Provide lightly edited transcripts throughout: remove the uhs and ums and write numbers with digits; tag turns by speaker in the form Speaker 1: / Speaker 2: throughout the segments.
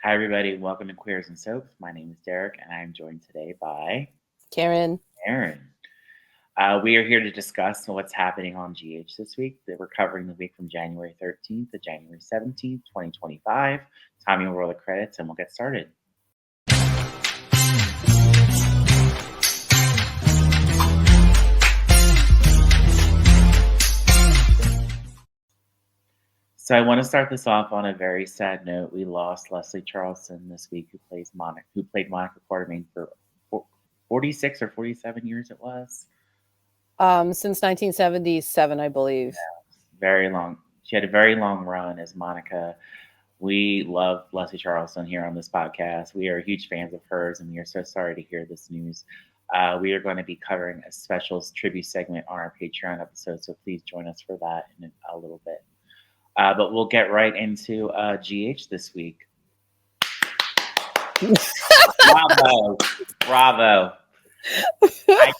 Speaker 1: Hi, everybody. Welcome to Queers and Soaps. My name is Derek, and I'm joined today by
Speaker 2: Karen.
Speaker 1: Aaron. We are here to discuss what's happening on GH this week. We're covering the week from January 13th to January 17th, 2025. Tommy will roll the credits, and we'll get started. So I want to start this off on a very sad note. We lost Leslie Charleston this week, who played Monica Quartermain for 46 or 47 years. It was
Speaker 2: Since 1977, I believe.
Speaker 1: very long. She had a very long run as Monica. We love Leslie Charleston here on this podcast. We are huge fans of hers, and we are so sorry to hear this news. We are going to be covering a special tribute segment on our Patreon episode, so please join us for that in a little bit. But we'll get right into GH this week. Bravo. Bravo. I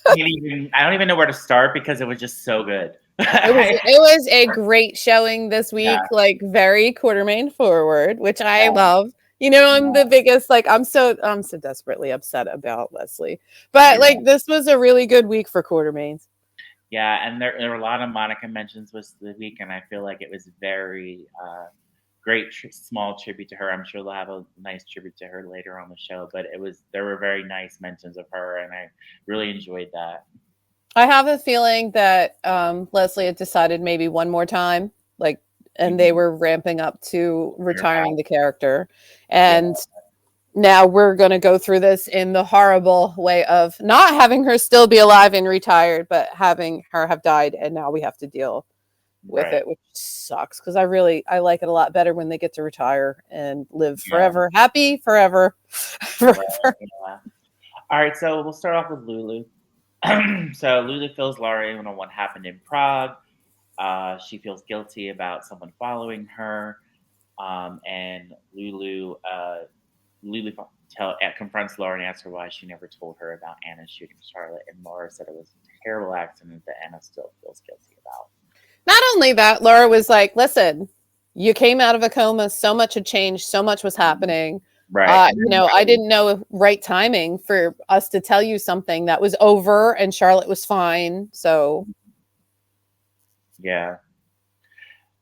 Speaker 1: don't even know where to start because it was just so good.
Speaker 2: It was a great showing this week,
Speaker 1: Yeah.
Speaker 2: like very Quartermain forward, which I love. You know, I'm the biggest, like, I'm so desperately upset about Leslie. But like this was a really good week for Quartermains.
Speaker 1: Yeah, and there were a lot of Monica mentions this week, and I feel like it was very great, small tribute to her. I'm sure they'll have a nice tribute to her later on the show, but there were very nice mentions of her, and I really enjoyed that.
Speaker 2: I have a feeling that Leslie had decided maybe one more time, like, and they were ramping up to retiring the character, and now we're going to go through this in the horrible way of not having her still be alive and retired, but having her have died, and now we have to deal with it, which sucks because I like it a lot better when they get to retire and live forever, happy forever.
Speaker 1: Forever. Yeah. All right, so we'll start off with Lulu. So Lulu fills Laura in on what happened in Prague. She feels guilty about someone following her, and Lulu confronts Laura and asks her why she never told her about Anna shooting Charlotte, and Laura said it was a terrible accident that Anna still feels guilty about.
Speaker 2: Not only that, Laura was like, listen, you came out of a coma, so much had changed, so much was happening.
Speaker 1: Right.
Speaker 2: I didn't know right timing for us to tell you something that was over and Charlotte was fine. So
Speaker 1: yeah.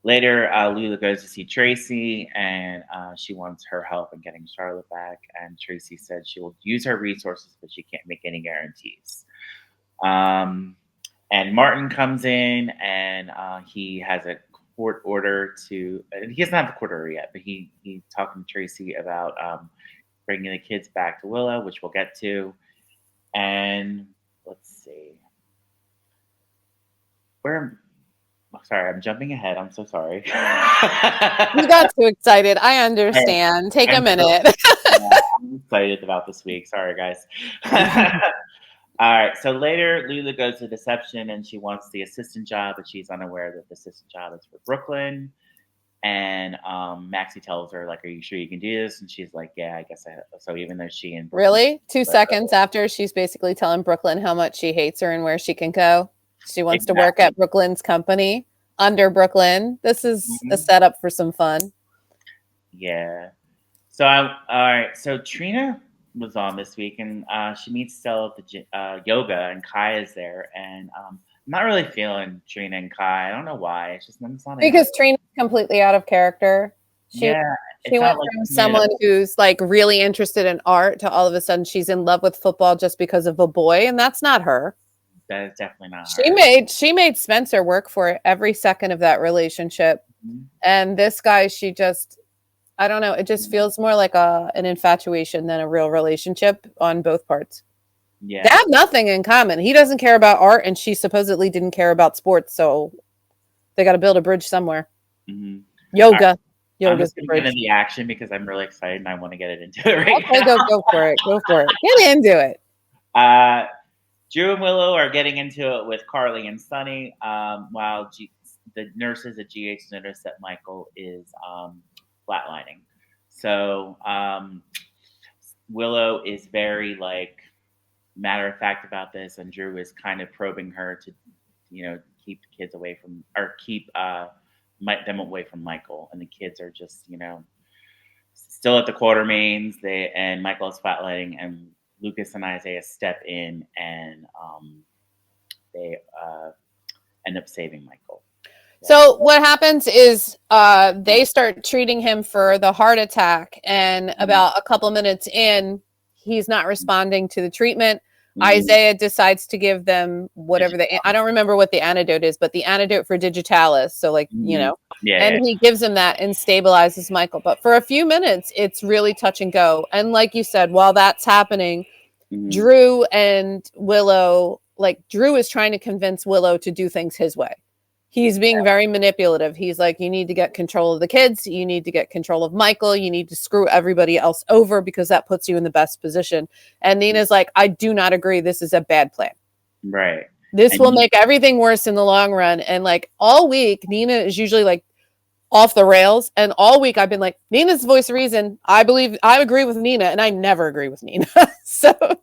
Speaker 1: Later, Lula goes to see Tracy, and she wants her help in getting Charlotte back. And Tracy said she will use her resources, but she can't make any guarantees. And Martin comes in, and he has a court order to. He doesn't have a court order yet, but he's talking to Tracy about bringing the kids back to Willow, which we'll get to. And let's see. Sorry, I'm jumping ahead. I'm so sorry.
Speaker 2: You got too excited. I understand. Take a minute.
Speaker 1: I'm excited about this week. Sorry, guys. All right. So later, Lula goes to Deception, and she wants the assistant job, but she's unaware that the assistant job is for Brooklyn. And Maxie tells her, like, "Are you sure you can do this?" And she's like, "Yeah, I guess I have." So even though she and Brooklyn,
Speaker 2: really 2 seconds after, she's basically telling Brooklyn how much she hates her and where she can go. She wants to work at Brooklyn's company under Brooklyn. This is a setup for some fun.
Speaker 1: Yeah. So all right. So Trina was on this week, and she meets Stella at the yoga, and Kai is there, and I'm not really feeling Trina and Kai. I don't know why. It's just not
Speaker 2: because Trina's completely out of character. She went like from someone who's like really interested in art to all of a sudden she's in love with football just because of a boy, and that's not her.
Speaker 1: That is definitely not her.
Speaker 2: She made Spencer work for it every second of that relationship. And this guy, she just, I don't know, it just feels more like an infatuation than a real relationship on both parts.
Speaker 1: Yeah.
Speaker 2: They have nothing in common. He doesn't care about art and she supposedly didn't care about sports, so they got to build a bridge somewhere. Yoga.
Speaker 1: I'm just going to get into the action because I'm really excited and I want to get it into it right
Speaker 2: now. Go for it. Go for it. Get into it.
Speaker 1: Drew and Willow are getting into it with Carly and Sunny, while the nurses at GH notice that Michael is flatlining. So Willow is very like matter of fact about this, and Drew is kind of probing her to, keep the kids away from, or keep them away from Michael, and the kids are just, still at the Quartermains. And Michael is flatlining, and Lucas and Isaiah step in, and they end up saving Michael.
Speaker 2: So what happens is they start treating him for the heart attack, and about a couple minutes in, he's not responding to the treatment. Isaiah decides to give them whatever I don't remember what the antidote is, but the antidote for digitalis. So like, he gives him that and stabilizes Michael. But for a few minutes, it's really touch and go. And like you said, while that's happening, Drew and Willow, like Drew is trying to convince Willow to do things his way. He's being very manipulative. He's like, you need to get control of the kids. You need to get control of Michael. You need to screw everybody else over because that puts you in the best position. And Nina's like, I do not agree. This is a bad plan.
Speaker 1: Right.
Speaker 2: This will make everything worse in the long run. And like all week, Nina is usually like off the rails. And all week I've been like, Nina's the voice of reason. I agree with Nina, and I never agree with Nina.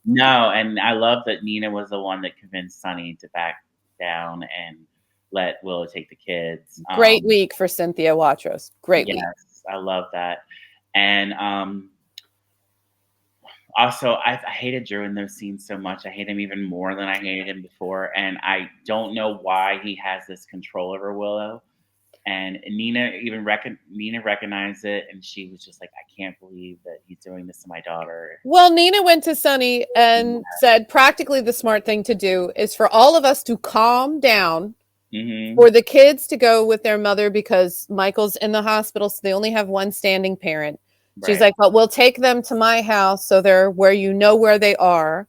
Speaker 1: No, and I love that Nina was the one that convinced Sonny to back down and let Willow take the kids.
Speaker 2: Great week for Cynthia Watros. Great week.
Speaker 1: I love that. And also, I hated Drew in those scenes so much. I hate him even more than I hated him before. And I don't know why he has this control over Willow. And Nina recognized it, and she was just like, I can't believe that he's doing this to my daughter.
Speaker 2: Well, Nina went to Sonny and said practically the smart thing to do is for all of us to calm down, for the kids to go with their mother because Michael's in the hospital, so they only have one standing parent. Right. She's like, but we'll take them to my house so they're where you know where they are.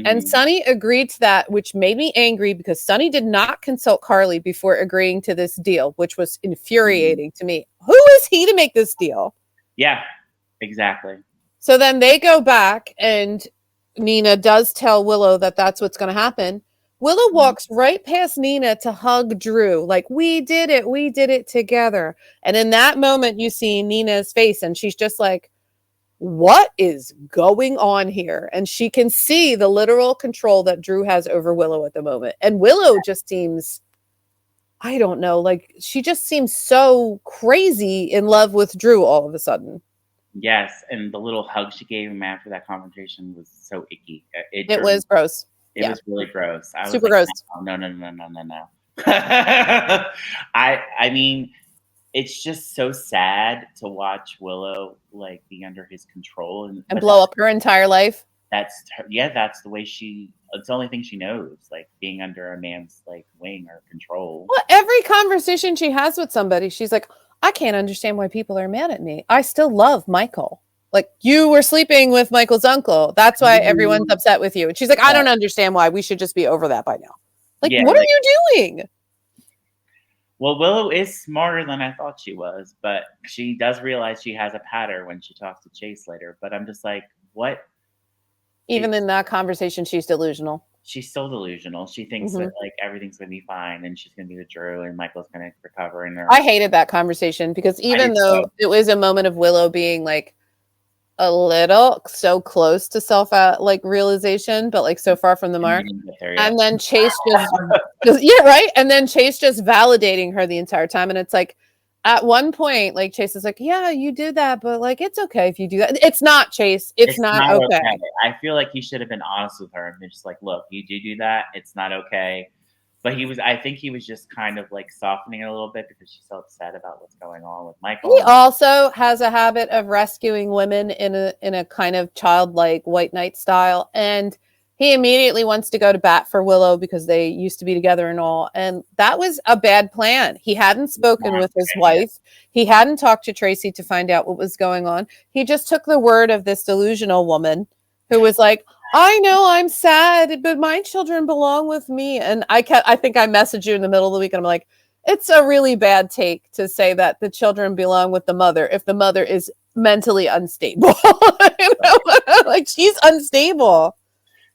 Speaker 2: And Sonny agreed to that, which made me angry because Sonny did not consult Carly before agreeing to this deal, which was infuriating to me. Who is he to make this deal?
Speaker 1: Yeah, exactly.
Speaker 2: So then they go back, and Nina does tell Willow that that's what's going to happen. Willow walks right past Nina to hug Drew, like, we did it together. And in that moment, you see Nina's face, and she's just like, what is going on here? And she can see the literal control that Drew has over Willow at the moment. And Willow just seems, I don't know, like she just seems so crazy in love with Drew all of a sudden.
Speaker 1: Yes, and the little hug she gave him after that confrontation was so icky.
Speaker 2: It was gross.
Speaker 1: It was really gross. I was
Speaker 2: super gross.
Speaker 1: No. I mean, it's just so sad to watch Willow like be under his control and
Speaker 2: blow up her entire life.
Speaker 1: That's the way it's the only thing she knows, like being under a man's like wing or control.
Speaker 2: Well, every conversation she has with somebody, she's like, I can't understand why people are mad at me. I still love Michael. Like, you were sleeping with Michael's uncle. That's why everyone's upset with you. And she's like, I don't understand why. We should just be over that by now. Like, what are you doing?
Speaker 1: Well, Willow is smarter than I thought she was, but she does realize she has a pattern when she talks to Chase later. But I'm just like, what?
Speaker 2: Even in that conversation, she's delusional.
Speaker 1: She's still delusional. She thinks that like everything's going to be fine and she's going to be with Drew and Michael's going to recover. And
Speaker 2: I hated that conversation because even though it was a moment of Willow being like a little so close to self realization, but like so far from the mark, and then Chase and then Chase just validating her the entire time. And it's like at one point, like Chase is like, yeah, you did that, but like it's okay if you do that. It's not, Chase. It's not okay.
Speaker 1: I feel like he should have been honest with her and been just like, look, you do that, it's not okay. But I think he was just kind of like softening it a little bit because she's so upset about what's going on with Michael.
Speaker 2: He also has a habit of rescuing women in a kind of childlike white knight style. And he immediately wants to go to bat for Willow because they used to be together and all. And that was a bad plan. He hadn't spoken with his wife. He hadn't talked to Tracy to find out what was going on. He just took the word of this delusional woman who was like, I know I'm sad, but my children belong with me. And I think I messaged you in the middle of the week and I'm like, it's a really bad take to say that the children belong with the mother if the mother is mentally unstable. Like, she's unstable.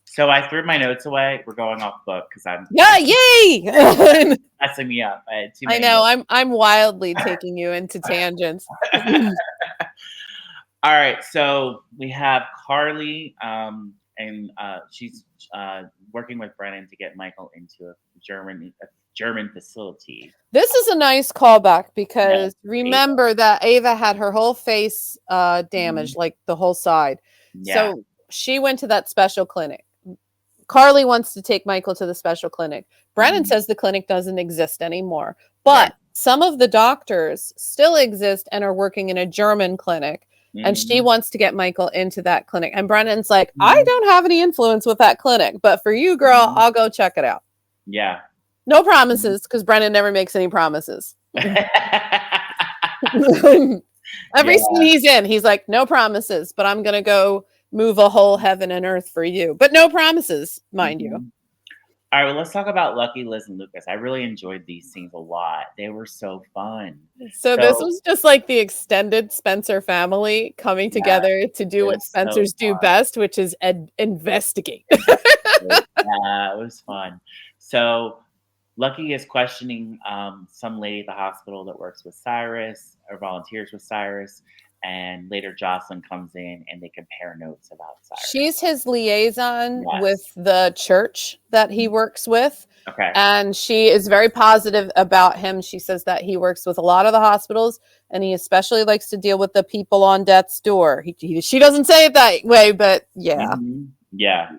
Speaker 1: So I threw my notes away. We're going off book because I'm
Speaker 2: yay
Speaker 1: messing me up.
Speaker 2: I know notes. I'm wildly taking you into tangents.
Speaker 1: All right, so we have Carly and and she's working with Brennan to get Michael into a German facility.
Speaker 2: This is a nice callback because
Speaker 1: Yeah,
Speaker 2: remember that Ava had her whole face damaged, like the whole side.
Speaker 1: yeah.
Speaker 2: So she went to that special clinic. Carly wants to take Michael to the special clinic. Brennan says the clinic doesn't exist anymore, but some of the doctors still exist and are working in a German clinic. And she wants to get Michael into that clinic. And Brennan's like, I don't have any influence with that clinic, but for you, girl, I'll go check it out.
Speaker 1: Yeah.
Speaker 2: No promises, because Brennan never makes any promises. Every scene he's in, he's like, no promises, but I'm going to go move a whole heaven and earth for you. But no promises, mind you.
Speaker 1: All right, well, let's talk about Lucky, Liz, and Lucas. I really enjoyed these scenes a lot. They were so fun.
Speaker 2: So this was just like the extended Spencer family coming together to do what Spencers do best, which is investigate.
Speaker 1: Yeah, it was fun. So Lucky is questioning some lady at the hospital that works with Cyrus or volunteers with Cyrus. And later Jocelyn comes in and they compare notes about Cyrus.
Speaker 2: She's his liaison with the church that he works with.
Speaker 1: Okay.
Speaker 2: And she is very positive about him. She says that he works with a lot of the hospitals and he especially likes to deal with the people on death's door. She doesn't say it that way, but yeah.
Speaker 1: Yeah.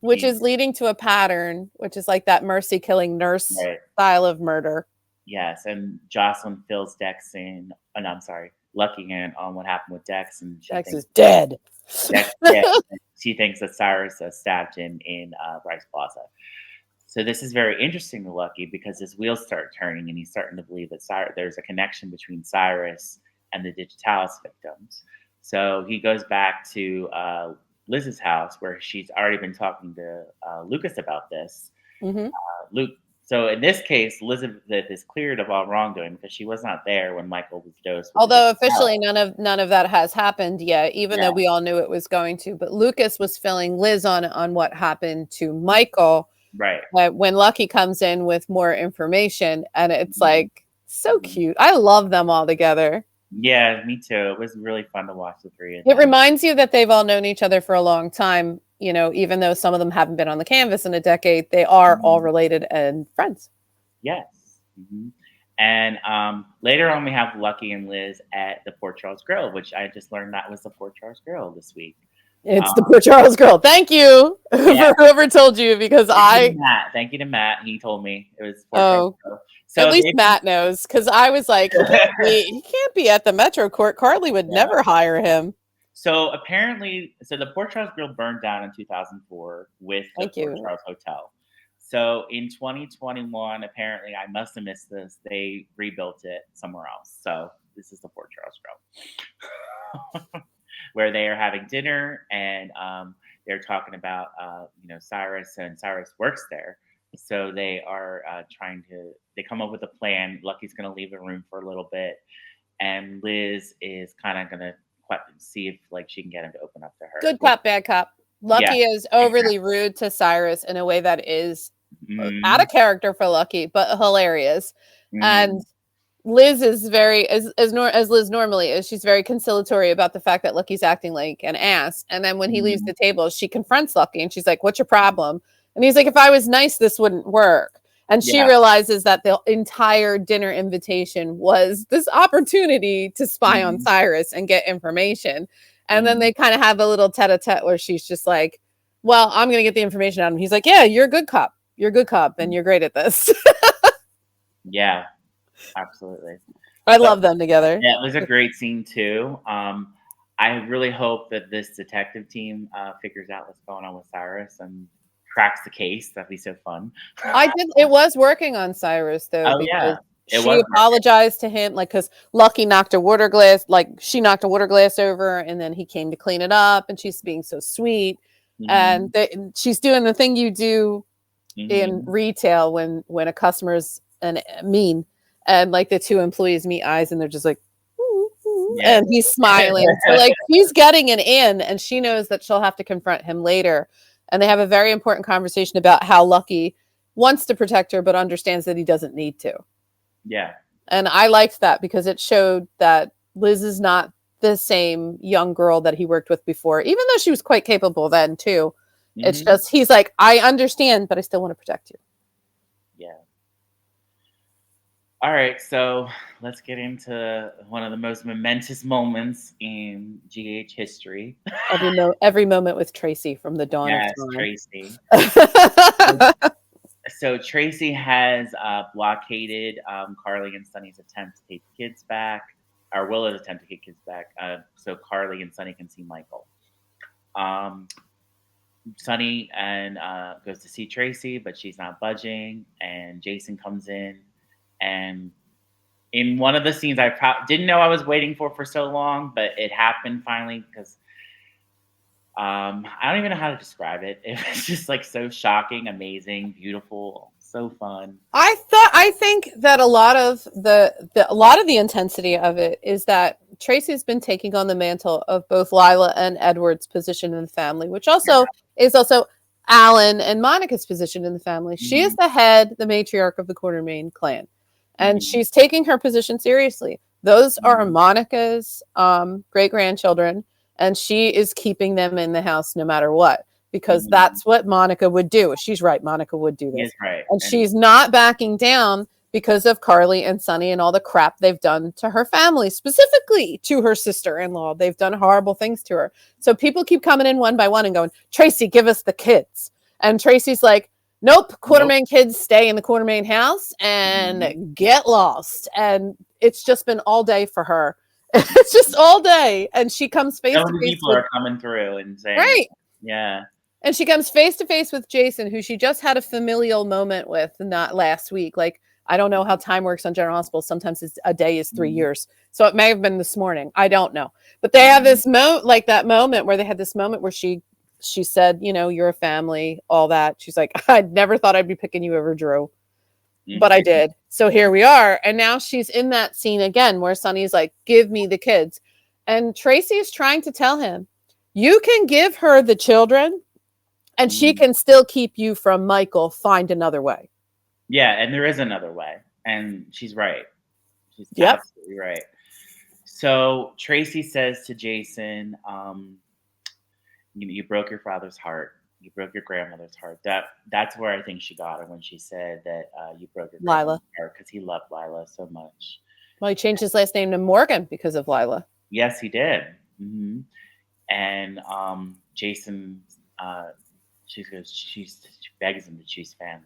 Speaker 2: Which is leading to a pattern, which is like that mercy killing nurse style of murder.
Speaker 1: Yes. And Jocelyn fills Dex in. Oh, no, I'm sorry. Lucky in on what happened with Dex, and
Speaker 2: Dex is dead.
Speaker 1: Dex dead. She thinks that Cyrus stabbed him in Rice Plaza. So this is very interesting to Lucky because his wheels start turning, and he's starting to believe that there's a connection between Cyrus and the Digitalis victims. So he goes back to Liz's house where she's already been talking to Lucas about this. So in this case, Elizabeth is cleared of all wrongdoing because she was not there when Michael was dosed.
Speaker 2: Although officially none of that has happened yet, even though we all knew it was going to. But Lucas was filling Liz on what happened to Michael.
Speaker 1: Right.
Speaker 2: When Lucky comes in with more information, and it's like so cute. I love them all together.
Speaker 1: Yeah, me too. It was really fun to watch the three of them.
Speaker 2: It reminds you that they've all known each other for a long time. You know, even though some of them haven't been on the canvas in a decade, they are all related and friends.
Speaker 1: Yes. And later on, we have Lucky and Liz at the Port Charles Grill, which I just learned that was the Port Charles Grill this week.
Speaker 2: It's the Port Charles Grill. Thank you for whoever told you, because
Speaker 1: Thank you to Matt. He told me it was Port Charles Grill. So
Speaker 2: at least Matt knows, because I was like, he can't be at the Metro Court. Carly would never hire him.
Speaker 1: So apparently, the Port Charles Grill burned down in 2004 with the Port Charles Hotel. So in 2021, apparently, I must have missed this, they rebuilt it somewhere else. So this is the Port Charles Grill, where they are having dinner and they're talking about, Cyrus, and Cyrus works there. So they are they come up with a plan. Lucky's going to leave the room for a little bit. And Liz is kind of going to see if she can get him to open up to her.
Speaker 2: Good cop, bad cop. Lucky is overly rude to Cyrus in a way that is out of character for Lucky, but hilarious. And Liz is very, as Liz normally is, she's very conciliatory about the fact that Lucky's acting like an ass. And then when he leaves the table, she confronts Lucky and she's like, "What's your problem?" And he's like, "If I was nice, this wouldn't work." And she realizes that the entire dinner invitation was this opportunity to spy on Cyrus and get information. And then they kind of have a little tete-a-tete where she's just like, "Well, I'm going to get the information out of him." He's like, "Yeah, you're a good cop. You're a good cop and you're great at this."
Speaker 1: Yeah, absolutely.
Speaker 2: I love them together.
Speaker 1: Yeah, it was a great scene too. I really hope that this detective team figures out what's going on with Cyrus and cracks the case. That'd be so fun.
Speaker 2: It was working on Cyrus though.
Speaker 1: Oh yeah.
Speaker 2: She apologized to him, because Lucky knocked a water glass, she knocked a water glass over, and then he came to clean it up, and she's being so sweet. And she's doing the thing you do in retail when a customer's mean, and the two employees meet eyes, and they're just like, and he's smiling. So he's getting an in, and she knows that she'll have to confront him later. And they have a very important conversation about how Lucky wants to protect her, but understands that he doesn't need to.
Speaker 1: Yeah.
Speaker 2: And I liked that because it showed that Liz is not the same young girl that he worked with before, even though she was quite capable then too. It's just he's like, I understand, but I still want to protect you.
Speaker 1: Yeah. All right, so let's get into one of the most momentous moments in GH history.
Speaker 2: Every moment with Tracy from the dawn
Speaker 1: Yes,
Speaker 2: of
Speaker 1: Tracy.
Speaker 2: time.
Speaker 1: So Tracy has blockaded Carly and Sunny's attempt to take the kids back, or Willow's attempt to get kids back, so Carly and Sunny can see Michael. Sunny and goes to see Tracy, but she's not budging, and Jason comes in, and in one of the scenes I didn't know I was waiting for so long, but it happened finally because I don't even know how to describe it. It was just like so shocking, amazing, beautiful, so fun.
Speaker 2: I think that a lot of the intensity of it is that Tracy's been taking on the mantle of both Lila and Edward's position in the family, which also is also Alan and Monica's position in the family. She is the head, the matriarch of the Quartermaine clan, and she's taking her position seriously. Those are Monica's great grandchildren, and she is keeping them in the house no matter what, because that's what Monica would do. She's right. Monica would do this.
Speaker 1: Right.
Speaker 2: And she's not backing down because of Carly and Sunny and all the crap they've done to her family, specifically to her sister-in-law. They've done horrible things to her. So people keep coming in one by one and going, Tracy, give us the kids. And Tracy's like, nope, Quartermaine kids stay in the Quartermaine house and get lost. And it's just been all day for her. It's just all day. And she comes face to face.
Speaker 1: People are coming through and saying,
Speaker 2: right.
Speaker 1: Yeah.
Speaker 2: And she comes face to face with Jason, who she just had a familial moment with not last week. Like, I don't know how time works on General Hospital. Sometimes a day is 3 years. So it may have been this morning. I don't know. But they have this that moment where they had this moment where she said, you know, you're a family, all that. She's like, I never thought I'd be picking you over Drew. But I did. So here we are. And now she's in that scene again where Sunny's like, give me the kids. And Tracy is trying to tell him, you can give her the children and she can still keep you from Michael. Find another way.
Speaker 1: Yeah, and there is another way. And she's right. She's absolutely right. So Tracy says to Jason, you broke your father's heart. You broke your grandmother's heart. That's where I think she got her when she said that you broke your grandmother's heart, because he loved Lila so much.
Speaker 2: Well, he changed his last name to Morgan because of Lila.
Speaker 1: Yes, he did. And Jason, she begs him to choose family.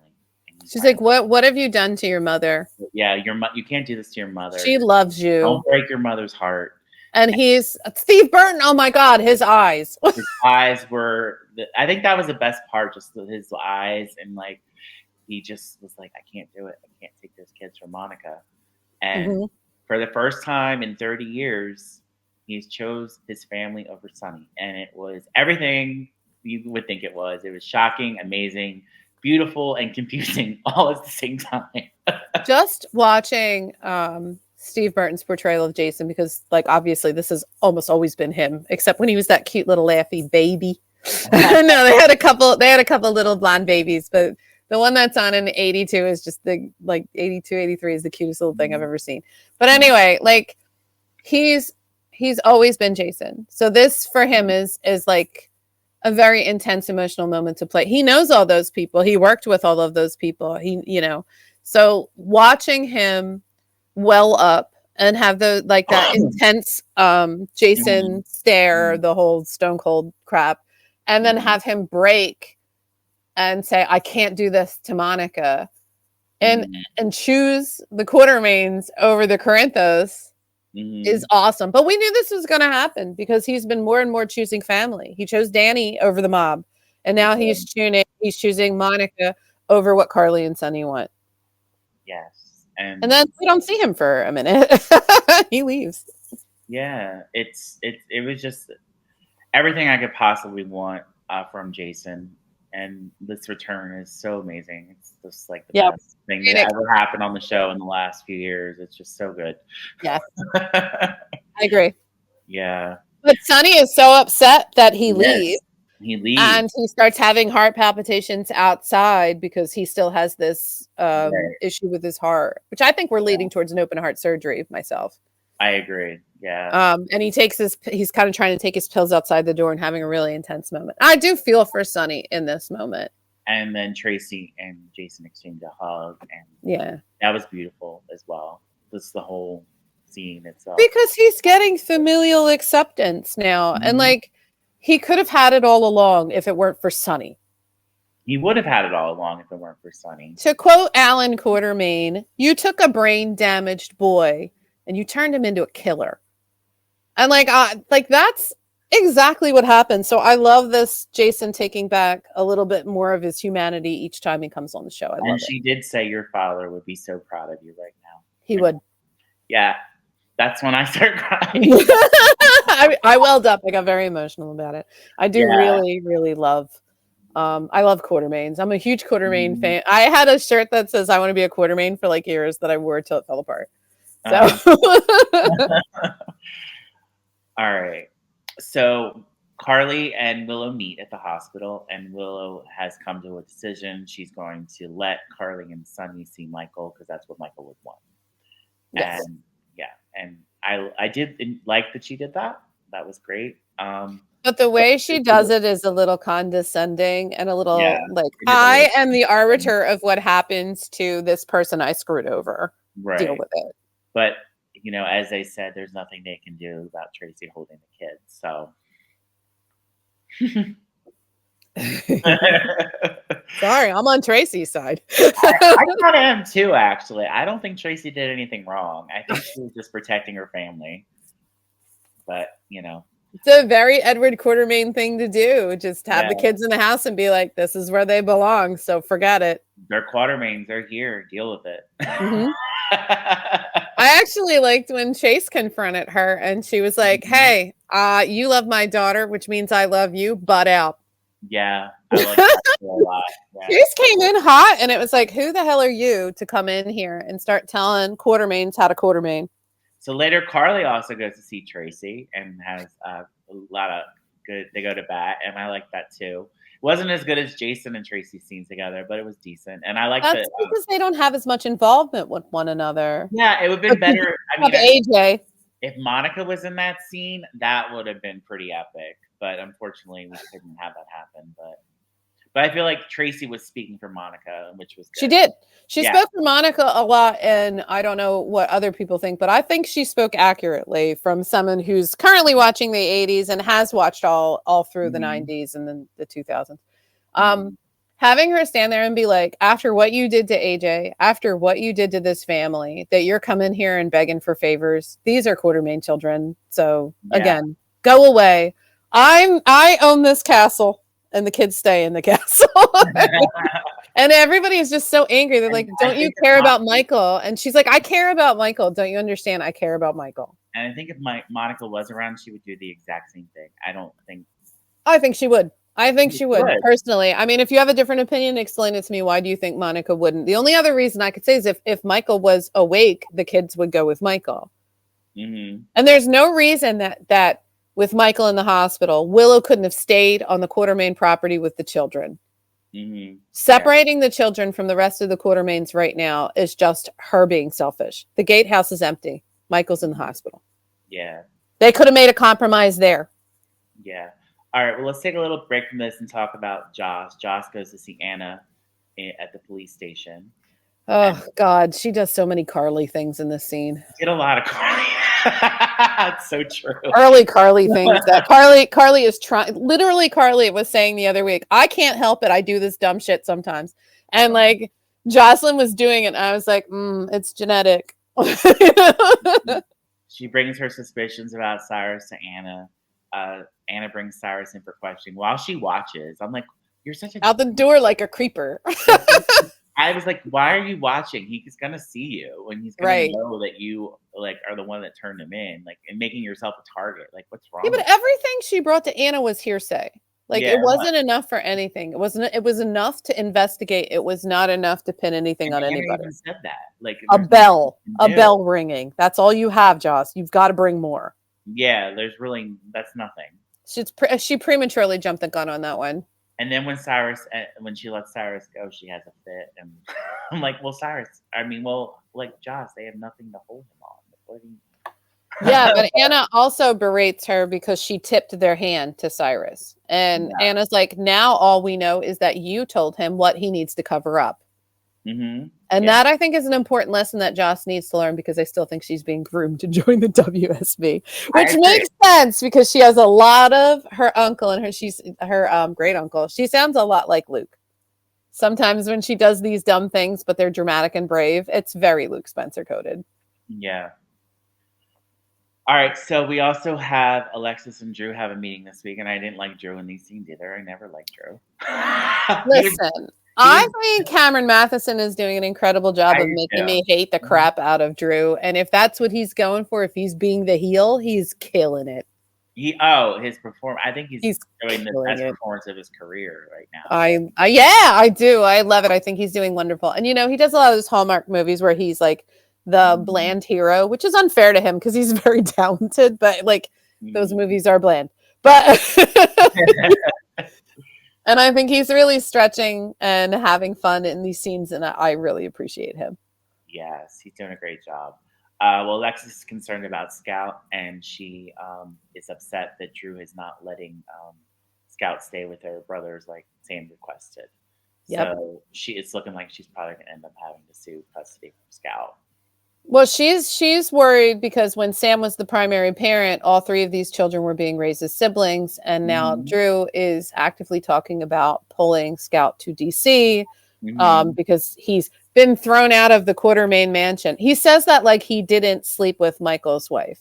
Speaker 2: She's like, "What have you done to your mother?
Speaker 1: Yeah, you can't do this to your mother.
Speaker 2: She loves you.
Speaker 1: Don't break your mother's heart."
Speaker 2: And he's Steve Burton. Oh my God, his eyes.
Speaker 1: His eyes were. I think that was the best part. Just his eyes, and like he just was like, "I can't do it. I can't take those kids from Monica." And for the first time in 30 years, he chose his family over Sunny, and it was everything you would think it was. It was shocking, amazing, beautiful, and confusing all at the same time.
Speaker 2: Just watching Steve Burton's portrayal of Jason, because like obviously this has almost always been him, except when he was that cute little laughy baby. No, they had a couple little blonde babies, but the one that's on in 82 is just the 82, 83 is the cutest little thing I've ever seen. But anyway, like he's always been Jason. So this for him is like a very intense emotional moment to play. He knows all those people. He worked with all of those people. So watching him well up and have that intense Jason stare, the whole stone cold crap, and then have him break and say, I can't do this to Monica, and choose the Quartermaines over the Corinthos is awesome. But we knew this was going to happen because he's been more and more choosing family. He chose Danny over the mob, and now he's choosing Monica over what Carly and Sunny want.
Speaker 1: Yes.
Speaker 2: And then we don't see him for a minute. He leaves.
Speaker 1: Yeah, it was just everything I could possibly want from Jason, and this return is so amazing. It's just like the best thing that ever happened on the show in the last few years. It's just so good.
Speaker 2: Yeah, I agree.
Speaker 1: Yeah,
Speaker 2: but Sunny is so upset that he leaves.
Speaker 1: He leaves,
Speaker 2: and he starts having heart palpitations outside because he still has this issue with his heart, which I think we're leading towards an open heart surgery myself.
Speaker 1: I agree. Yeah.
Speaker 2: And he's kind of trying to take his pills outside the door and having a really intense moment. I do feel for Sonny in this moment.
Speaker 1: And then Tracy and Jason exchange a hug, and
Speaker 2: Yeah.
Speaker 1: that was beautiful as well. This the whole scene itself.
Speaker 2: Because he's getting familial acceptance now. And like he could have had it all along if it weren't for Sonny.
Speaker 1: He would have had it all along if it weren't for Sonny.
Speaker 2: To quote Alan Quartermain, you took a brain damaged boy and you turned him into a killer. And like that's exactly what happened. So I love this Jason taking back a little bit more of his humanity each time he comes on the show. I love
Speaker 1: And
Speaker 2: it.
Speaker 1: she did say your father would be so proud of you right now.
Speaker 2: He would.
Speaker 1: Yeah. That's when I start crying.
Speaker 2: I welled up. I got very emotional about it. I do really, really love I love Quartermains. I'm a huge Quartermain fan. I had a shirt that says I want to be a Quartermain for like years that I wore till it fell apart. So
Speaker 1: all right. So Carly and Willow meet at the hospital, and Willow has come to a decision. She's going to let Carly and Sonny see Michael because that's what Michael would want.
Speaker 2: yes.
Speaker 1: And yeah, and I did like that she did that. That was great.
Speaker 2: But the way she does it is a little condescending and a little like, I am the arbiter of what happens to this person I screwed over.
Speaker 1: Right.
Speaker 2: Deal with it.
Speaker 1: But, you know, as they said, there's nothing they can do about Tracy holding the kids. So.
Speaker 2: Sorry, I'm on Tracy's side.
Speaker 1: I kind of am too, actually. I don't think Tracy did anything wrong. I think she was just protecting her family. But, you know.
Speaker 2: It's a very Edward Quartermain thing to do. Just have the kids in the house and be like, this is where they belong. So forget it.
Speaker 1: They're Quartermains. They're here. Deal with it.
Speaker 2: Mm-hmm. I actually liked when Chase confronted her and she was like, hey, you love my daughter, which means I love you, butt out.
Speaker 1: Yeah, I like that a lot. Yeah.
Speaker 2: Chase came in hot and it was like, who the hell are you to come in here and start telling Quartermains how to Quartermain?
Speaker 1: So later, Carly also goes to see Tracy and has a lot of good. They go to bat, and I like that too. It wasn't as good as Jason and Tracy's scenes together, but it was decent. And I like
Speaker 2: that because they don't have as much involvement with one another.
Speaker 1: Yeah, it would have been better. I mean,
Speaker 2: AJ.
Speaker 1: If Monica was in that scene, that would have been pretty epic. But unfortunately, we couldn't have that happen. But I feel like Tracy was speaking for Monica, which was good.
Speaker 2: She did. She spoke for Monica a lot, and I don't know what other people think, but I think she spoke accurately from someone who's currently watching the 80s and has watched all through the 90s and then the 2000s. Having her stand there and be like, after what you did to AJ, after what you did to this family, that you're coming here and begging for favors. These are Quartermain children. So again, go away. I own this castle. And the kids stay in the castle. And everybody is just so angry. They're like, don't you care about Michael? And she's like, I care about Michael. Don't you understand? I care about Michael.
Speaker 1: And I think if Monica was around, she would do the exact same thing.
Speaker 2: I think she would. I think she would, personally. I mean, if you have a different opinion, explain it to me. Why do you think Monica wouldn't? The only other reason I could say is if Michael was awake, the kids would go with Michael.
Speaker 1: Mm-hmm.
Speaker 2: And there's no reason that with Michael in the hospital, Willow couldn't have stayed on the Quartermain property with the children.
Speaker 1: Mm-hmm.
Speaker 2: Separating the children from the rest of the Quartermains right now is just her being selfish. The gatehouse is empty. Michael's in the hospital.
Speaker 1: Yeah.
Speaker 2: They could have made a compromise there.
Speaker 1: Yeah. All right. Well, let's take a little break from this and talk about Joss. Joss goes to see Anna at the police station.
Speaker 2: Oh, God. She does so many Carly things in this scene.
Speaker 1: Did a lot of Carly. It's so true.
Speaker 2: Early Carly things that Carly is trying. Literally, Carly was saying the other week, I can't help it. I do this dumb shit sometimes. And like Jocelyn was doing it. And I was like, it's genetic.
Speaker 1: She brings her suspicions about Cyrus to Anna. Anna brings Cyrus in for questioning while she watches. I'm like, you're such a
Speaker 2: out the door like a creeper.
Speaker 1: I was like, why are you watching? He's gonna see you, and he's gonna know that you like are the one that turned him in, like, and making yourself a target. Like, what's wrong?
Speaker 2: Yeah, but everything she brought to Anna was hearsay. Like, it wasn't enough for anything. It wasn't. It was enough to investigate. It was not enough to pin anything on anybody.
Speaker 1: Even said that, like
Speaker 2: a bell ringing. That's all you have, Joss. You've got to bring more.
Speaker 1: Yeah, that's nothing.
Speaker 2: She prematurely jumped the gun on that one.
Speaker 1: And then when she lets Cyrus go, she has a fit, and I'm like, well, Cyrus, like Joss, they have nothing to hold him on.
Speaker 2: Yeah, but Anna also berates her because she tipped their hand to Cyrus. And
Speaker 1: Yeah.
Speaker 2: Anna's like, now all we know is that you told him what he needs to cover up.
Speaker 1: Mm-hmm.
Speaker 2: And
Speaker 1: Yeah.
Speaker 2: that I think is an important lesson that Joss needs to learn because I still think she's being groomed to join the WSB,
Speaker 1: I
Speaker 2: which
Speaker 1: agree.
Speaker 2: makes sense because she has a lot of her uncle and her great uncle. She sounds a lot like Luke. Sometimes when she does these dumb things, but they're dramatic and brave, it's very Luke Spencer coded.
Speaker 1: Yeah. All right. So we also have Alexis and Drew have a meeting this week, and I didn't like Drew in these scenes either. I never liked Drew. he was.
Speaker 2: Listen,
Speaker 1: He was.
Speaker 2: I think Cameron Matheson is doing an incredible job
Speaker 1: I
Speaker 2: of
Speaker 1: do
Speaker 2: making
Speaker 1: too.
Speaker 2: me hate the crap out of Drew. And if that's what he's going for, if he's being the heel, he's killing it.
Speaker 1: His perform. I think he's
Speaker 2: He's
Speaker 1: doing the
Speaker 2: killing
Speaker 1: best
Speaker 2: it.
Speaker 1: performance of his career right now.
Speaker 2: Yeah, I do. I love it. I think he's doing wonderful. And he does a lot of those Hallmark movies where he's like the bland hero, which is unfair to him because he's very talented, but like those movies are bland. But and I think he's really stretching and having fun in these scenes, and I really appreciate him.
Speaker 1: Yes, he's doing a great job. Well, Alexis is concerned about Scout, and she is upset that Drew is not letting Scout stay with her brothers like Sam requested.
Speaker 2: Yep.
Speaker 1: So it's looking like she's probably going to end up having to sue custody from Scout.
Speaker 2: Well, she's worried because when Sam was the primary parent, all three of these children were being raised as siblings, and now Drew is actively talking about pulling Scout to DC because he's been thrown out of the Quartermain mansion. He says that like he didn't sleep with Michael's wife.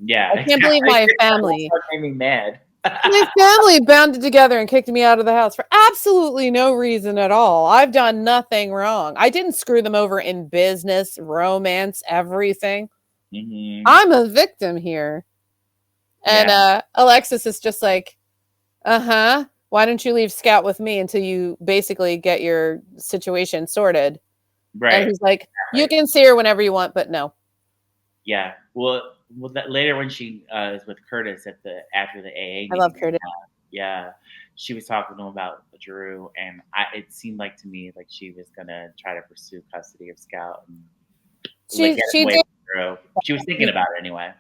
Speaker 1: Yeah,
Speaker 2: I can't believe my family.
Speaker 1: That made me mad.
Speaker 2: My family banded together and kicked me out of the house for absolutely no reason at all. I've done nothing wrong. I didn't screw them over in business, romance, everything. I'm a victim here. And Alexis is just like, why don't you leave Scout with me until you basically get your situation sorted?
Speaker 1: Right.
Speaker 2: And he's like, you can see her whenever you want, but no.
Speaker 1: Yeah. Well, that later when she is with Curtis after the AA meeting,
Speaker 2: I love Curtis.
Speaker 1: Yeah, she was talking to him about Drew, and it seemed like to me like she was gonna try to pursue custody of Scout. And
Speaker 2: she did.
Speaker 1: She was thinking about it anyway.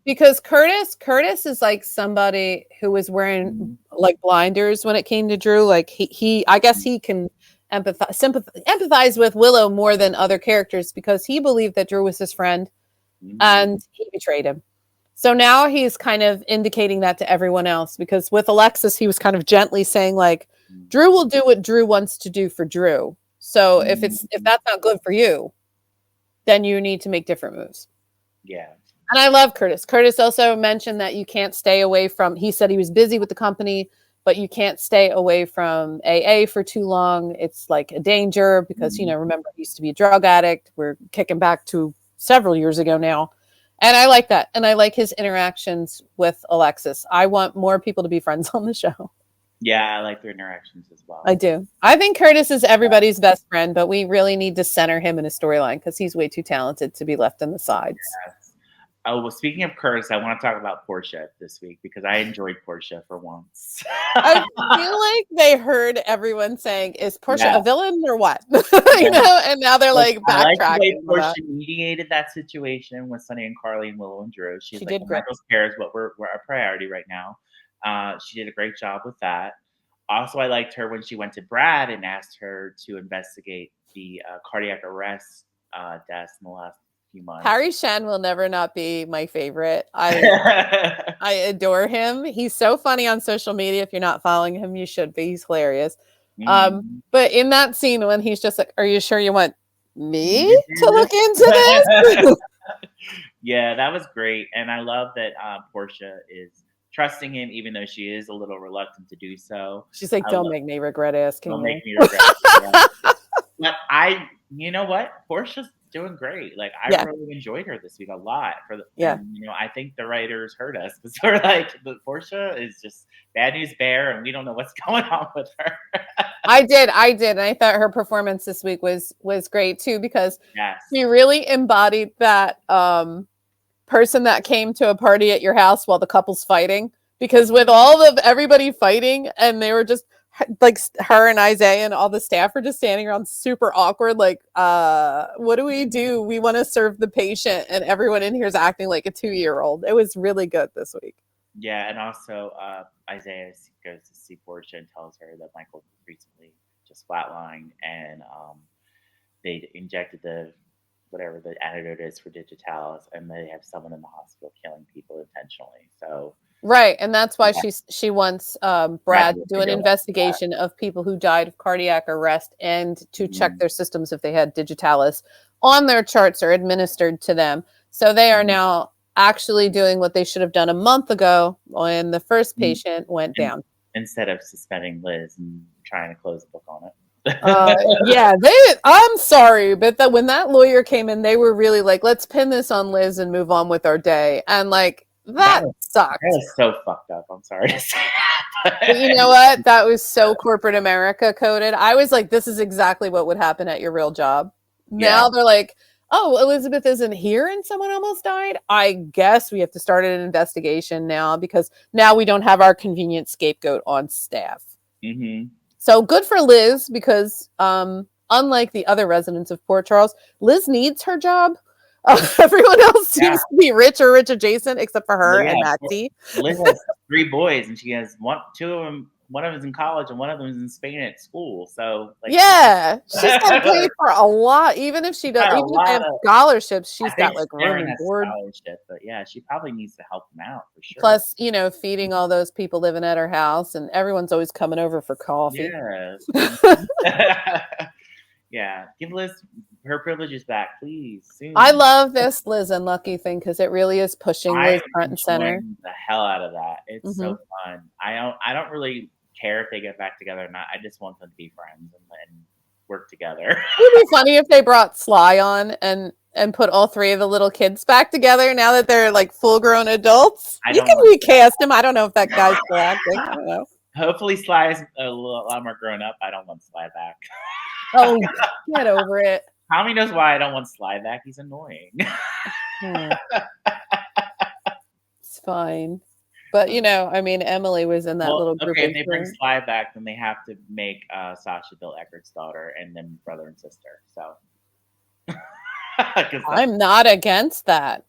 Speaker 2: Because Curtis is like somebody who was wearing like blinders when it came to Drew. Like he I guess he can empathize with Willow more than other characters because he believed that Drew was his friend and he betrayed him. So now he's kind of indicating that to everyone else because with Alexis, he was kind of gently saying like, Drew will do what Drew wants to do for Drew. So if that's not good for you, then you need to make different moves.
Speaker 1: Yeah.
Speaker 2: And I love Curtis. Curtis also mentioned that you can't stay away from, he said he was busy with the company, but you can't stay away from AA for too long. It's like a danger because, remember, he used to be a drug addict. We're kicking back to several years ago now. And I like that. And I like his interactions with Alexis. I want more people to be friends on the show.
Speaker 1: Yeah, I like their interactions as well.
Speaker 2: I do. I think Curtis is everybody's best friend, but we really need to center him in a storyline because he's way too talented to be left in the sides.
Speaker 1: Yes. Oh, well, speaking of Curtis, I want to talk about Portia this week because I enjoyed Portia for once.
Speaker 2: I feel like they heard everyone saying, is Portia a villain or what? And now they're like backtracking.
Speaker 1: I like the way Portia mediated that situation with Sonny and Carly and Willow and Drew. She like,
Speaker 2: did great.
Speaker 1: Michael cares what we're our priority right now. She did a great job with that. Also, I liked her when she went to Brad and asked her to investigate the cardiac arrest deaths in the last few months.
Speaker 2: Harry Shen will never not be my favorite. I adore him. He's so funny on social media. If you're not following him, you should be. He's hilarious. But in that scene when he's just like, are you sure you want me to look into this?
Speaker 1: Yeah, that was great. And I love that Portia is trusting him, even though she is a little reluctant to do so.
Speaker 2: She's like, don't make me regret asking.
Speaker 1: Don't make me regret it. But you know what? Portia's doing great. Like I really enjoyed her this week a lot. And, I think the writers heard us because they're like, Portia is just bad news bear, and we don't know what's going on with her.
Speaker 2: I did, and I thought her performance this week was great too because she really embodied that person that came to a party at your house while the couple's fighting. Because with all of everybody fighting, and they were just like her and Isaiah and all the staff are just standing around super awkward, like, what do we do? We want to serve the patient, and everyone in here is acting like a 2-year-old. It was really good this week.
Speaker 1: Yeah, and also Isaiah goes to see Portia and tells her that Michael recently just flatlined, and they injected the whatever the antidote is for digitalis, and they have someone in the hospital killing people intentionally. So
Speaker 2: Right, and that's why
Speaker 1: yeah,
Speaker 2: she wants Brad
Speaker 1: Brad
Speaker 2: to
Speaker 1: will
Speaker 2: do an
Speaker 1: figure out
Speaker 2: investigation of people who died of cardiac arrest and to check
Speaker 1: that.
Speaker 2: their systems if they had digitalis on their charts or administered to them. So they are
Speaker 1: Mhm.
Speaker 2: now actually doing what they should have done a month ago when the first
Speaker 1: Mhm.
Speaker 2: patient went
Speaker 1: In-
Speaker 2: down.
Speaker 1: Instead of suspending Liz and trying to close the book on it.
Speaker 2: Yeah, I'm sorry, but when that lawyer came in, they were really like, let's pin this on Liz and move on with our day. And like, that
Speaker 1: That
Speaker 2: sucked.
Speaker 1: was so fucked up. I'm sorry to say that.
Speaker 2: But you know what? That was so corporate America coded. I was like, this is exactly what would happen at your real job.
Speaker 1: Yeah.
Speaker 2: Now they're like, oh, Elizabeth isn't here and someone almost died. I guess we have to start an investigation now because now we don't have our convenient scapegoat on staff.
Speaker 1: Mm-hmm.
Speaker 2: So good for Liz because unlike the other residents of Port Charles, Liz needs her job. Everyone else
Speaker 1: Yeah.
Speaker 2: seems to be rich or rich adjacent except for her
Speaker 1: Yeah,
Speaker 2: and Maxie.
Speaker 1: Liz has 3 boys, and she has two of them. One of them's in college, and one of them is in Spain at school. So, like,
Speaker 2: Yeah, she's got to pay for a lot, even if she does.
Speaker 1: got a
Speaker 2: Even if they
Speaker 1: lot
Speaker 2: have
Speaker 1: of.
Speaker 2: scholarships,
Speaker 1: I
Speaker 2: she's got
Speaker 1: think
Speaker 2: like room
Speaker 1: Sharon
Speaker 2: and
Speaker 1: has
Speaker 2: board.
Speaker 1: scholarship, but yeah, she probably needs to help them out for sure.
Speaker 2: Plus, you know, feeding all those people living at her house, and everyone's always coming over for coffee.
Speaker 1: Yeah. Yeah, give Liz her privileges back, please. Soon.
Speaker 2: I love this Liz and Lucky thing because it really is pushing Liz
Speaker 1: I'm
Speaker 2: front and center.
Speaker 1: enjoying the hell out of that. It's so fun. I don't really care if they get back together or not. I just want them to be friends and work together.
Speaker 2: It would be funny if they brought Sly on and put all 3 of the little kids back together now that they're like full grown adults. You can recast him. I don't know if that guy's still acting. I don't know.
Speaker 1: Hopefully Sly is a lot more grown up. I don't want Sly back.
Speaker 2: Oh, get over it.
Speaker 1: Tommy knows why I don't want Sly back. He's annoying.
Speaker 2: It's fine. But, you know, I mean, Emily was in that little group.
Speaker 1: Okay, if they bring Sly back, then they have to make Sasha Bill Eckert's daughter and then brother and sister. So.
Speaker 2: I'm not against that.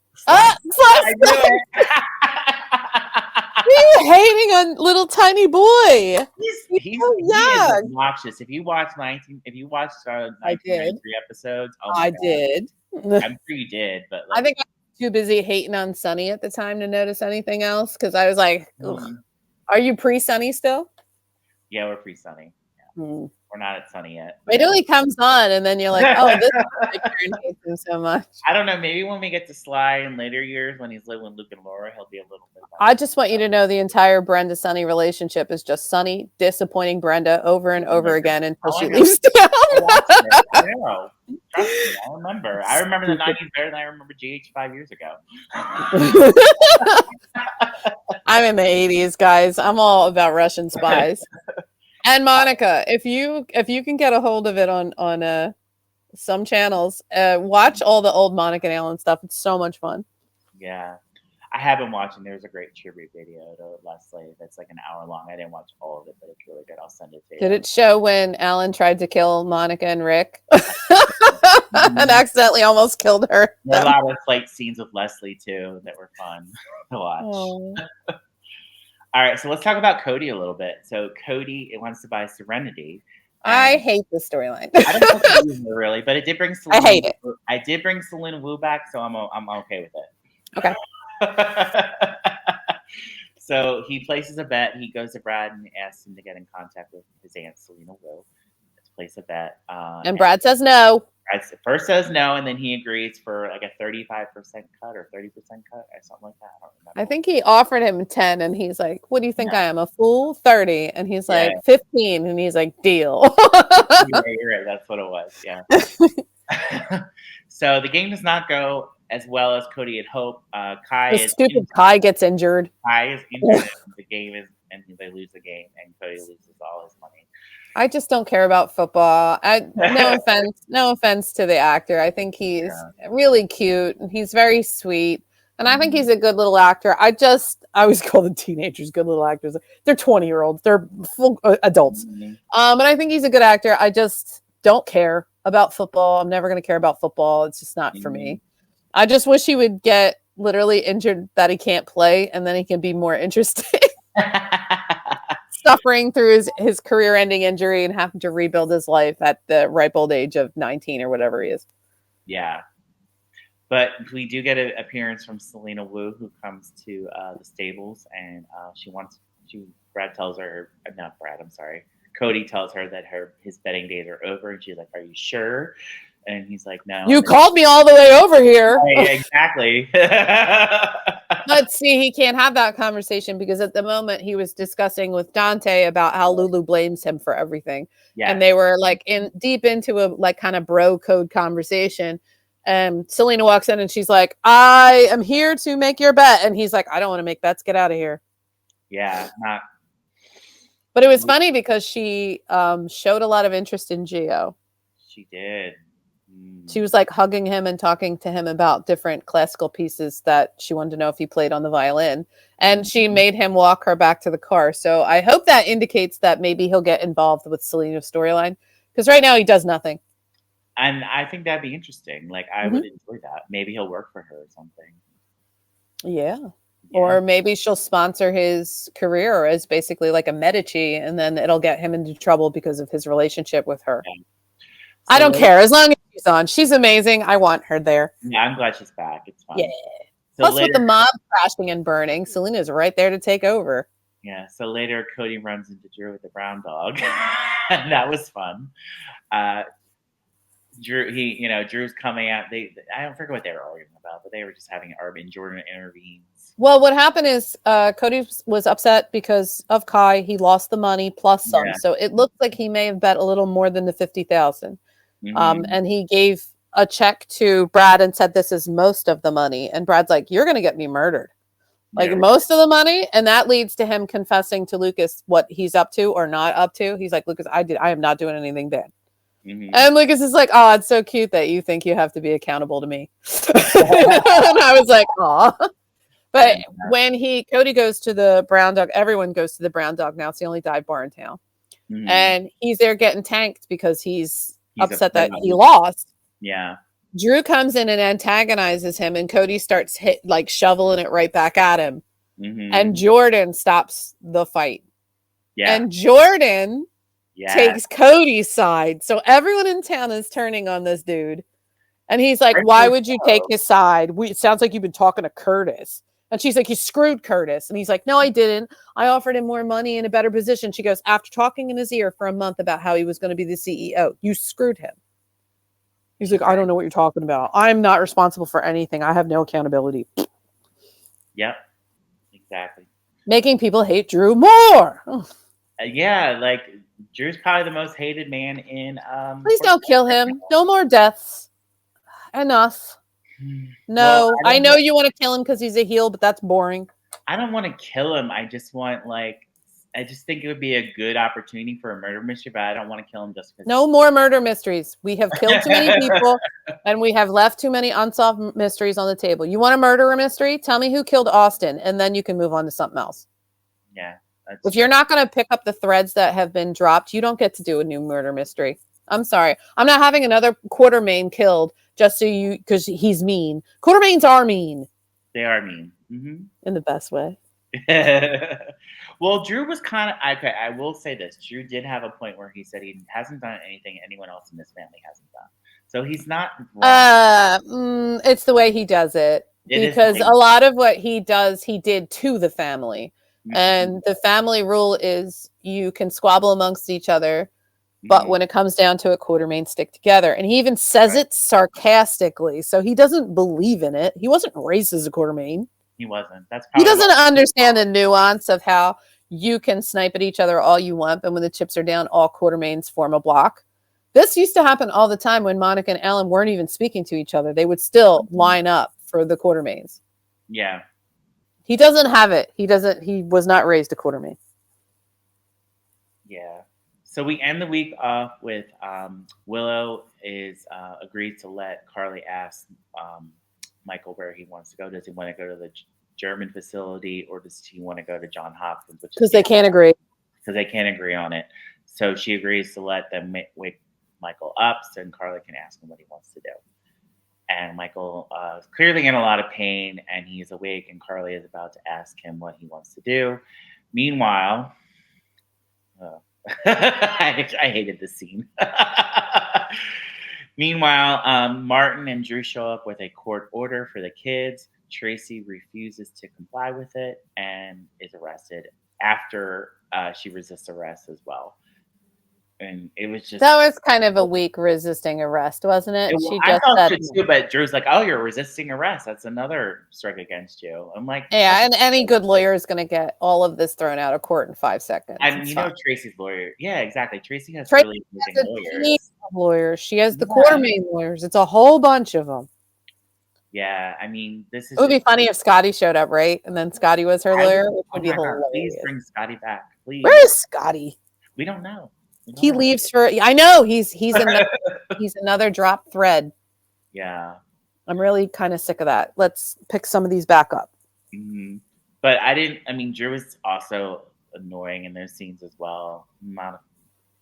Speaker 2: You're hating on little tiny boy.
Speaker 1: He's so young. He is obnoxious. If you watch 1993 episodes,
Speaker 2: I did.
Speaker 1: I'm sure you did, but
Speaker 2: I think I was too busy hating on Sunny at the time to notice anything else because I was like, "Are you pre-Sunny still?"
Speaker 1: Yeah, we're pre-Sunny. Yeah. We're not at Sunny yet.
Speaker 2: It only comes on, and then you're like, "Oh, this is hates him so much."
Speaker 1: I don't know. Maybe when we get to Sly in later years, when he's living with Luke and Laura, he'll be a little bit.
Speaker 2: I just want you to know the entire Brenda Sunny relationship is just Sunny disappointing Brenda over and over again until she leaves town.
Speaker 1: I know. Trust me, I remember. I remember the 90s better than I remember GH 5 years ago.
Speaker 2: I'm in the 80s, guys. I'm all about Russian spies. And Monica, if you can get a hold of it on some channels, watch all the old Monica and Alan stuff. It's so much fun.
Speaker 1: Yeah, I have been watching. There's a great tribute video to Leslie that's like an hour long. I didn't watch all of it, but it's really good. I'll send it to you.
Speaker 2: Did it show when Alan tried to kill Monica and Rick and accidentally almost killed her?
Speaker 1: There are a lot of like scenes with Leslie too that were fun to watch. All right, so let's talk about Cody a little bit. So Cody wants to buy Serenity.
Speaker 2: I hate the storyline.
Speaker 1: I don't know if really, but it did bring Selena.
Speaker 2: I hate it.
Speaker 1: I did bring Selena Wu back, so I'm okay with it.
Speaker 2: Okay.
Speaker 1: So he places a bet. He goes to Brad and asks him to get in contact with his aunt Selena Wu to place a bet.
Speaker 2: And Brad says no.
Speaker 1: Brad first says no, and then he agrees for like a 35% cut or 30% cut or something like that. I don't remember.
Speaker 2: I think he offered him 10, and he's like, "What do you think I am, a fool?" 30, and he's like, 15, and he's like, "Deal."
Speaker 1: You're right. That's what it was. Yeah. So the game does not go as well as Cody had hoped.
Speaker 2: Kai gets injured.
Speaker 1: Kai is injured. The game is, and they lose the game, and Cody loses all his money.
Speaker 2: I just don't care about football. No offense to the actor. I think he's really cute and he's very sweet. And I think he's a good little actor. I always call the teenagers good little actors. They're 20-year-olds. They're full adults.
Speaker 1: Mhm.
Speaker 2: And I think he's a good actor. I just don't care about football. I'm never going to care about football. It's just not for me. I just wish he would get literally injured that he can't play, and then he can be more interesting. Suffering through his career-ending injury and having to rebuild his life at the ripe old age of 19 or whatever he is.
Speaker 1: Yeah. But we do get an appearance from Selena Wu, who comes to the stables, and Brad tells her, not Brad, I'm sorry, Cody tells her that his betting days are over, and she's like, "Are you sure?" And he's like, "No."
Speaker 2: You called me all the way over here.
Speaker 1: Right, exactly.
Speaker 2: But see, he can't have that conversation because at the moment he was discussing with Dante about how Lulu blames him for everything.
Speaker 1: Yeah.
Speaker 2: And they were like deep into a like kind of bro code conversation. And Selena walks in and she's like, "I am here to make your bet." And he's like, "I don't want to make bets. Get out of here."
Speaker 1: Yeah.
Speaker 2: But it was funny because she showed a lot of interest in Gio.
Speaker 1: She did.
Speaker 2: She was like hugging him and talking to him about different classical pieces that she wanted to know if he played on the violin. And she made him walk her back to the car. So I hope that indicates that maybe he'll get involved with Selena's storyline. Because right now he does nothing.
Speaker 1: And I think that'd be interesting. Like, I would enjoy that. Maybe he'll work for her or something.
Speaker 2: Yeah. Or maybe she'll sponsor his career as basically like a Medici, and then it'll get him into trouble because of his relationship with her. Yeah. So I don't care. As long as she's on. She's amazing. I want her there.
Speaker 1: Yeah, I'm glad she's back. It's fun.
Speaker 2: Yeah. So plus, with the mob crashing and burning, Selena's right there to take over.
Speaker 1: Yeah. So later, Cody runs into Drew with the brown dog. And that was fun. Drew's coming out. I don't forget what they were arguing about, but they were just having an argument. Jordan intervenes.
Speaker 2: Well, what happened is Cody was upset because of Kai. He lost the money plus some. Yeah. So it looked like he may have bet a little more than the 50,000. And he gave a check to Brad and said, "This is most of the money." And Brad's like, "You're going to get me murdered." Like most of the money. And that leads to him confessing to Lucas what he's up to or not up to. He's like, "Lucas, I am not doing anything bad." And Lucas is like, "Oh, it's so cute that you think you have to be accountable to me." And I was like, "Aw." But when Cody goes to the Brown Dog, everyone goes to the Brown Dog now. It's the only dive bar in town. And he's there getting tanked because he's upset that he lost.
Speaker 1: Yeah.
Speaker 2: Drew comes in and antagonizes him, and Cody starts shoveling it right back at him. And Jordan stops the fight. Yeah. And Jordan takes Cody's side. So everyone in town is turning on this dude. And he's like, "Why would you take his side? It sounds like you've been talking to Curtis." And she's like, "You screwed Curtis." And he's like, "No, I didn't. I offered him more money and a better position." She goes, "After talking in his ear for a month about how he was going to be the CEO, you screwed him." He's like, "I don't know what you're talking about. I'm not responsible for anything. I have no accountability."
Speaker 1: Yep, exactly.
Speaker 2: Making people hate Drew more.
Speaker 1: Yeah, like Drew's probably the most hated man in.
Speaker 2: Please don't kill him. No more deaths. Enough. No, well, I know you want to kill him because he's a heel, but that's boring.
Speaker 1: I don't want to kill him. I just think it would be a good opportunity for a murder mystery, but I don't want to kill him just because.
Speaker 2: No more murder mysteries. We have killed too many people, and we have left too many unsolved mysteries on the table. You want a murder mystery? Tell me who killed Austin, and then you can move on to something else.
Speaker 1: Yeah.
Speaker 2: If you're not going to pick up the threads that have been dropped, you don't get to do a new murder mystery. I'm sorry. I'm not having another Quartermain killed just because he's mean. Quartermains are mean.
Speaker 1: They are mean.
Speaker 2: In the best way.
Speaker 1: Well, Drew was kind of okay. I will say this: Drew did have a point where he said he hasn't done anything anyone else in this family hasn't done. So he's not
Speaker 2: wrong. It's the way he does it because a lot of what he does, he did to the family, and the family rule is you can squabble amongst each other, but when it comes down to it, Quartermain stick together. And he even says it sarcastically, so he doesn't believe in it. He wasn't raised as a Quartermain.
Speaker 1: He wasn't.
Speaker 2: He doesn't understand the nuance of how you can snipe at each other all you want, and when the chips are down, all Quartermains form a block. This used to happen all the time when Monica and Alan weren't even speaking to each other. They would still line up for the Quartermains.
Speaker 1: Yeah.
Speaker 2: He doesn't have it. He was not raised a Quartermain.
Speaker 1: Yeah. So we end the week off with Willow is agreed to let Carly ask Michael where he wants to go. Does he want to go to the German facility, or does he want to go to John Hopkins, which is
Speaker 2: Because they can't agree.
Speaker 1: because they can't agree on it. So she agrees to let them wake Michael up so Carly can ask him what he wants to do. And Michael is clearly in a lot of pain, and he's awake, and Carly is about to ask him what he wants to do. Meanwhile, I hated this scene. Meanwhile, Martin and Drew show up with a court order for the kids. Tracy refuses to comply with it and is arrested after she resists arrest as well. And it was just
Speaker 2: that was kind of a weak resisting arrest, wasn't it?
Speaker 1: She just said so too, but Drew's like, "Oh, you're resisting arrest. That's another strike against you." I'm like,
Speaker 2: "Yeah, and any good lawyer is going to get all of this thrown out of court in 5 seconds."
Speaker 1: And you know Tracy's lawyer, yeah, exactly. Tracy has really amazing
Speaker 2: lawyers. She has the Quartermaine lawyers. It's a whole bunch of them.
Speaker 1: Yeah, I mean, this is.
Speaker 2: It would be funny if Scotty showed up, right? And then Scotty was her lawyer, which would be hilarious.
Speaker 1: Please bring Scotty back, please.
Speaker 2: Where is Scotty?
Speaker 1: We don't know.
Speaker 2: He leaves for. I know he's another drop thread.
Speaker 1: Yeah,
Speaker 2: I'm really kind of sick of that. Let's pick some of these back up.
Speaker 1: Mm-hmm. But I didn't. I mean, Drew was also annoying in those scenes as well.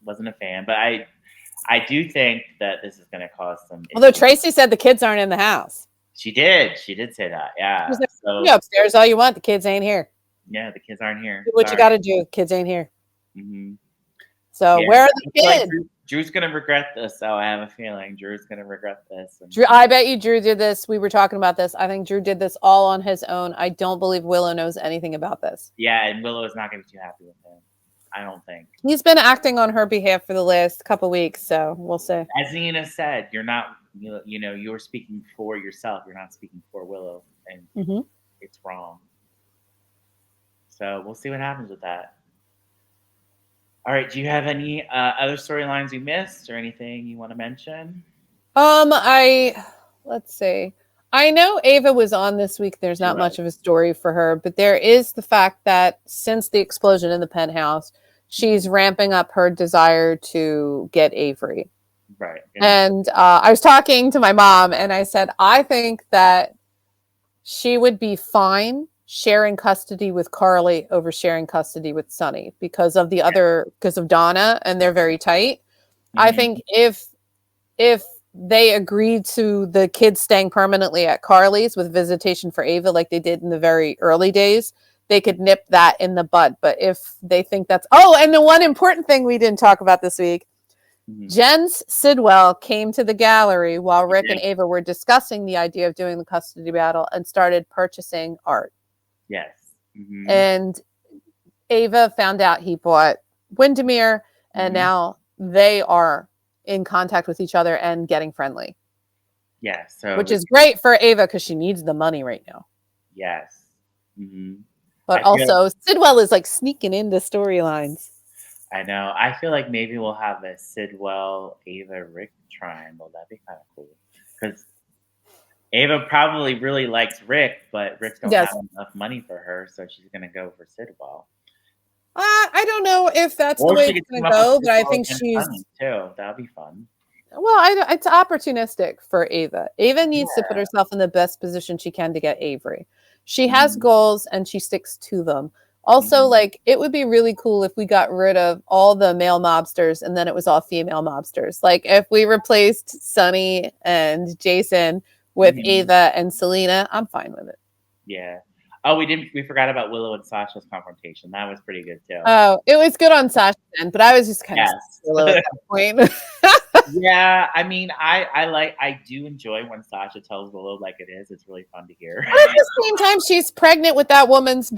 Speaker 1: Wasn't a fan, but I do think that this is going to cause some.
Speaker 2: Although Tracy said the kids aren't in the house.
Speaker 1: She did say that. Yeah.
Speaker 2: Like, so, you upstairs all you want. The kids ain't here.
Speaker 1: Yeah, the kids aren't here.
Speaker 2: Do what you got to do. Kids ain't here.
Speaker 1: Mm-hmm.
Speaker 2: So where are the kids?
Speaker 1: Like Drew's gonna regret this. So I have a feeling Drew's gonna regret this.
Speaker 2: Drew, I bet you Drew did this. We were talking about this. I think Drew did this all on his own. I don't believe Willow knows anything about this.
Speaker 1: Yeah, and Willow is not gonna be too happy with him. I don't think.
Speaker 2: He's been acting on her behalf for the last couple weeks, so we'll see.
Speaker 1: As Nina said, you're not. You know, you're speaking for yourself. You're not speaking for Willow, and it's wrong. So we'll see what happens with that. All right. Do you have any other storylines you missed or anything you want to mention?
Speaker 2: Let's see. I know Ava was on this week. There's not much of a story for her, but there is the fact that since the explosion in the penthouse, she's ramping up her desire to get Avery.
Speaker 1: Right.
Speaker 2: And I was talking to my mom, and I said, I think that she would be fine sharing custody with Carly over sharing custody with Sonny because of Donna, and they're very tight. Mm-hmm. I think if they agreed to the kids staying permanently at Carly's with visitation for Ava like they did in the very early days, they could nip that in the bud. But if they think that's... Oh, and the one important thing we didn't talk about this week, Jens Sidwell came to the gallery while Rick and Ava were discussing the idea of doing the custody battle and started purchasing art.
Speaker 1: Yes. Mm-hmm.
Speaker 2: And Ava found out he bought Windermere, and now they are in contact with each other and getting friendly.
Speaker 1: Yeah. So
Speaker 2: which is great for Ava because she needs the money right now.
Speaker 1: Yes. Mm-hmm.
Speaker 2: But also Sidwell is like sneaking into storylines.
Speaker 1: I know. I feel like maybe we'll have a Sidwell, Ava, Rick triangle. That'd be kind of cool. Because Ava probably really likes Rick, but Rick don't have enough money for her, so she's going to go for Sidwell.
Speaker 2: I don't know if that's the way it's going to go, but I think she's...
Speaker 1: too. That'd be fun.
Speaker 2: Well, it's opportunistic for Ava. Ava needs to put herself in the best position she can to get Avery. She has goals, and she sticks to them. Also, like, it would be really cool if we got rid of all the male mobsters and then it was all female mobsters. Like, if we replaced Sonny and Jason with Ava and Selena, I'm fine with it.
Speaker 1: Yeah. Oh, we forgot about Willow and Sasha's confrontation. That was pretty good too.
Speaker 2: Oh, it was good on Sasha's end, but I was just kind of Willow at that point.
Speaker 1: Yeah, I mean, I do enjoy when Sasha tells Willow like it is. It's really fun to hear.
Speaker 2: But at the same time, she's pregnant with that woman's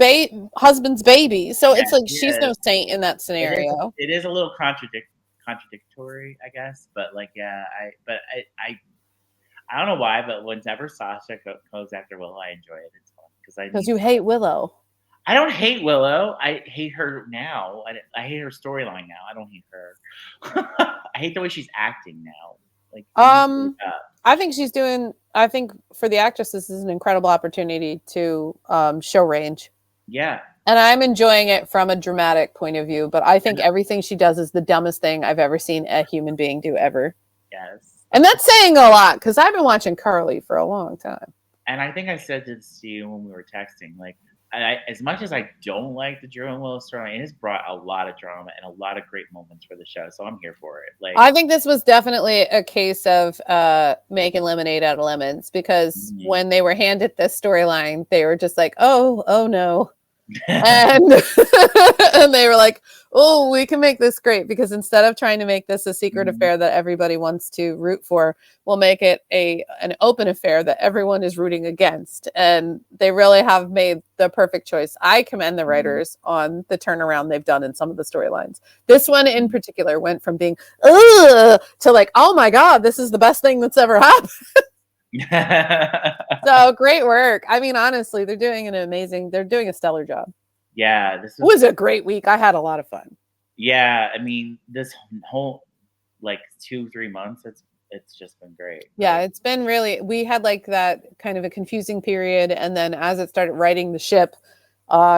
Speaker 2: husband's baby, so it's like she's no saint in that scenario.
Speaker 1: It is a little contradictory, I guess. But like, yeah, I don't know why, but whenever Sasha goes after Willow, I enjoy it. It's fun
Speaker 2: because you hate Willow.
Speaker 1: I don't hate Willow. I hate her now. I hate her storyline now. I don't hate her. I hate the way she's acting now. Like,
Speaker 2: I think for the actress, this is an incredible opportunity to show range.
Speaker 1: Yeah.
Speaker 2: And I'm enjoying it from a dramatic point of view, but I think everything she does is the dumbest thing I've ever seen a human being do ever.
Speaker 1: Yes.
Speaker 2: And that's saying a lot because I've been watching Carly for a long time.
Speaker 1: And I think I said this to you when we were texting. Like, as much as I don't like the Drew and Willow storyline, it has brought a lot of drama and a lot of great moments for the show. So I'm here for it. Like,
Speaker 2: I think this was definitely a case of making lemonade out of lemons, because when they were handed this storyline, they were just like, oh no. And and they were like, oh, we can make this great, because instead of trying to make this a secret affair that everybody wants to root for, we'll make it an open affair that everyone is rooting against. And they really have made the perfect choice. I commend the writers on the turnaround they've done in some of the storylines. This one in particular went from being ugh to like, oh my god, this is the best thing that's ever happened. So great work. I mean, honestly, they're doing a stellar job.
Speaker 1: Yeah,
Speaker 2: this was a great week. I had a lot of fun.
Speaker 1: Yeah, I mean, this whole like 2-3 months, it's just been great.
Speaker 2: Yeah, it's been really, we had like that kind of a confusing period, and then as it started righting the ship,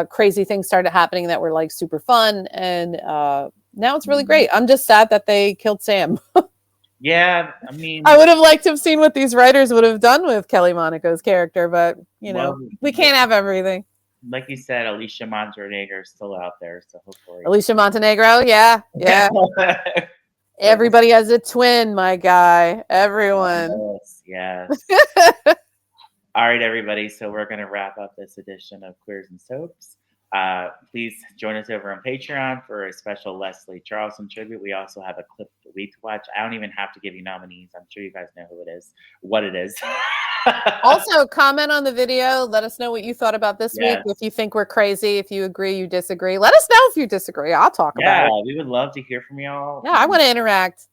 Speaker 2: crazy things started happening that were like super fun, and now it's really great. I'm just sad that they killed Sam.
Speaker 1: Yeah, I mean,
Speaker 2: I would have liked to have seen what these writers would have done with Kelly Monaco's character, but you know, we can't have everything.
Speaker 1: Like you said, Alicia Montenegro is still out there, so hopefully.
Speaker 2: Alicia Montenegro, yeah. Everybody has a twin, my guy. Everyone.
Speaker 1: Yes. All right, everybody. So we're going to wrap up this edition of Queers and Soaps. Please join us over on Patreon for a special Leslie Charleson tribute. We also have a clip of the week to watch. I don't even have to give you nominees. I'm sure you guys know who it is, what it is.
Speaker 2: Also, comment on the video. Let us know what you thought about this week. If you think we're crazy, if you agree, you disagree. Let us know if you disagree. I'll talk about it.
Speaker 1: Yeah, we would love to hear from y'all.
Speaker 2: Yeah, I want to interact.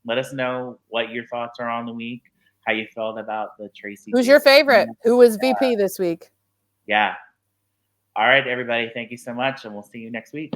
Speaker 1: Let us know what your thoughts are on the week, how you felt about the Tracy.
Speaker 2: Who's your favorite? Who was VP this week?
Speaker 1: Yeah. All right, everybody. Thank you so much, and we'll see you next week.